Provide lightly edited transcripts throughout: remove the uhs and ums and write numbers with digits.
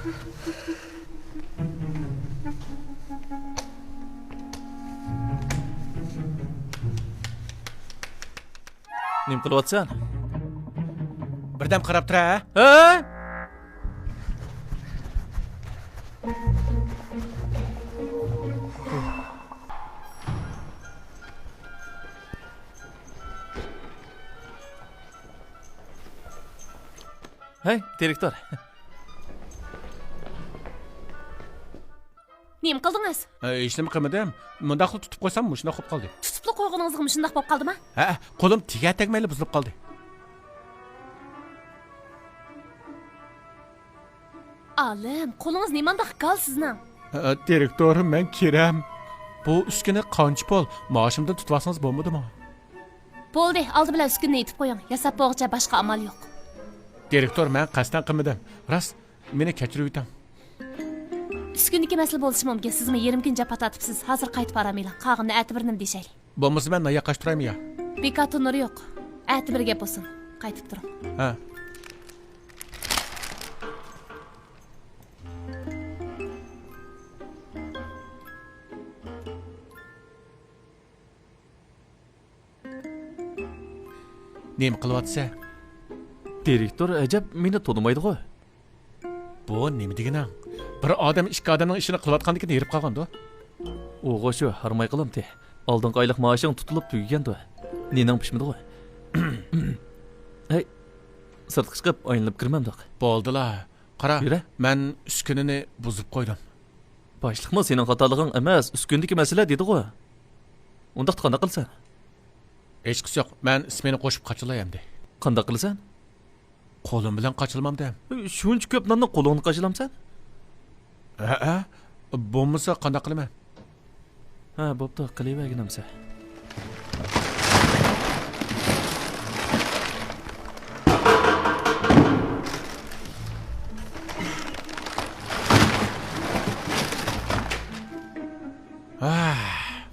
Nima qilyapsan? Birdam qarab tur, ha? Ha? Hey, direktor. Nima qildingiz? Hech nima qilmadim. Mundaq qilib tutib qo'ysam, shunday qolib qoldi. Tutibli qo'yganingizga shundoq bo'lib qoldimi? Ha, qo'lim tegmayli buzilib qoldi. Alim, qo'lingiz nimanda qol sizning? Direktor, men kiram. Bu uskuni qancha pul? Maoshimdan tutib olsangiz bo'lmadimi? Bo'ldi, oldi bilan uskunni yetib qo'ying. Yasab bo'g'cha boshqa amal yo'q. Direktor, men qasddan qilmadim. Rost, meni kechirib o'ting. Uskundagi masala bo'lishi mumkin. Sizmi yarim kun japa tatibsiz. Hozir qaytib boramiylar. Qag'imni atibirim deyshayli. Bo'lmasa men naya qashtiraymi ya? Bekatun nuri yo'q. Atibir gap bo'lsin. Qaytib turing. Ha. Nima qilyapsan? Direktor ajab meni tonimaydi-ku. Bu nima deganing? Bir odam ikki odamning ishini qilayotgandan keyin herib qolgandi. O'g'o shu harmay qilamdi. Oldingi oylik maoshing tutilib tugagandi. Nening pishmidi-ku. Hey, sirtqa chiqib o'ynab kirmamdiq. Bo'ldilar. Qara, Yura. men uskunini buzib qo'ydim. Boshliqmi sening xatolig'ing emas, uskundagi masala dedi-ku. Unda qanday qilsan? Hech qis yo'q. Men ismini qo'shib qochilay endi. Qanday qilsan? Qo'lim bilan qochilmamda. Shuncha ko'p nonni qo'lingni qashilamsan? Ha, bo'lmasa qanday qilaman? Ha, bo'pti, qilaverginamsa.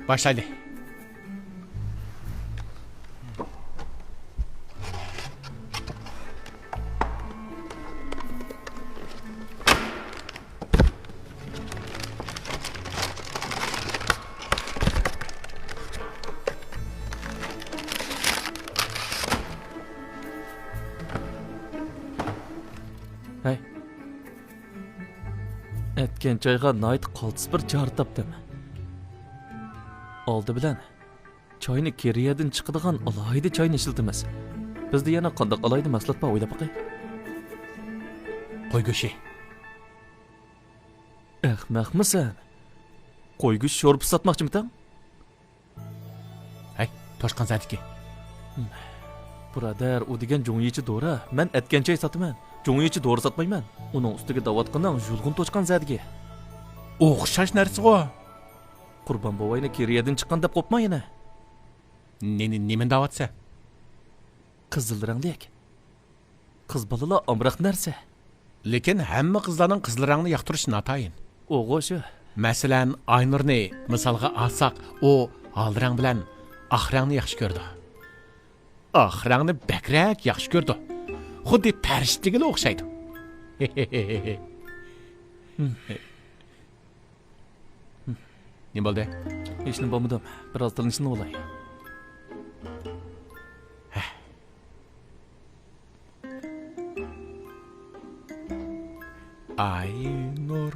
Başlaydı. Hey. Etken joyga nayt qoltis bir jar topdim. Oldi bilan choyni keriyadan chiqadigan alohida choyni ishlatamiz. Bizda yana qanday alohida mahsulot bor o'ylab boqay. Qo'y go'shi. Ahmoqmisan? Qo'y go'sh sho'rib sotmoqchimisan? Hey, toshqan zadiki. Birodar, u degan jo'ngyichi dora. Men etgan choy sotaman. Jo'ngyichi dora sotmayman. Uning ustiga davatqindan yulg'un to'chqan zadiki. O'xshash narsa-ku. Qurban bovayni keriyadan chiqqan deb qo'pma yana. Nima davatsa? Qizil ranglik. Qiz bolalar omroq narsa. Lekin hamma qizlarning qizil rangni yoqtirishi notayin. O'g'o shu. Masalan, Aynurni misolga olsak, u ol rang bilan oq rangni yaxshi ko'rdi. Oq rangni bakrak yaxshi ko'rdi. Xuddi farishtaga o'xshaydi. Nima bo'ldi? Hech nima bo'lmadim. Biroz tilinishni olay. Aynur,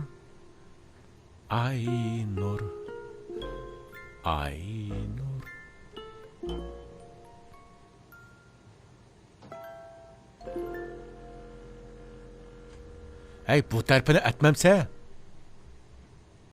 Aynur, Aynur. Hey, bu tarafını etmemse?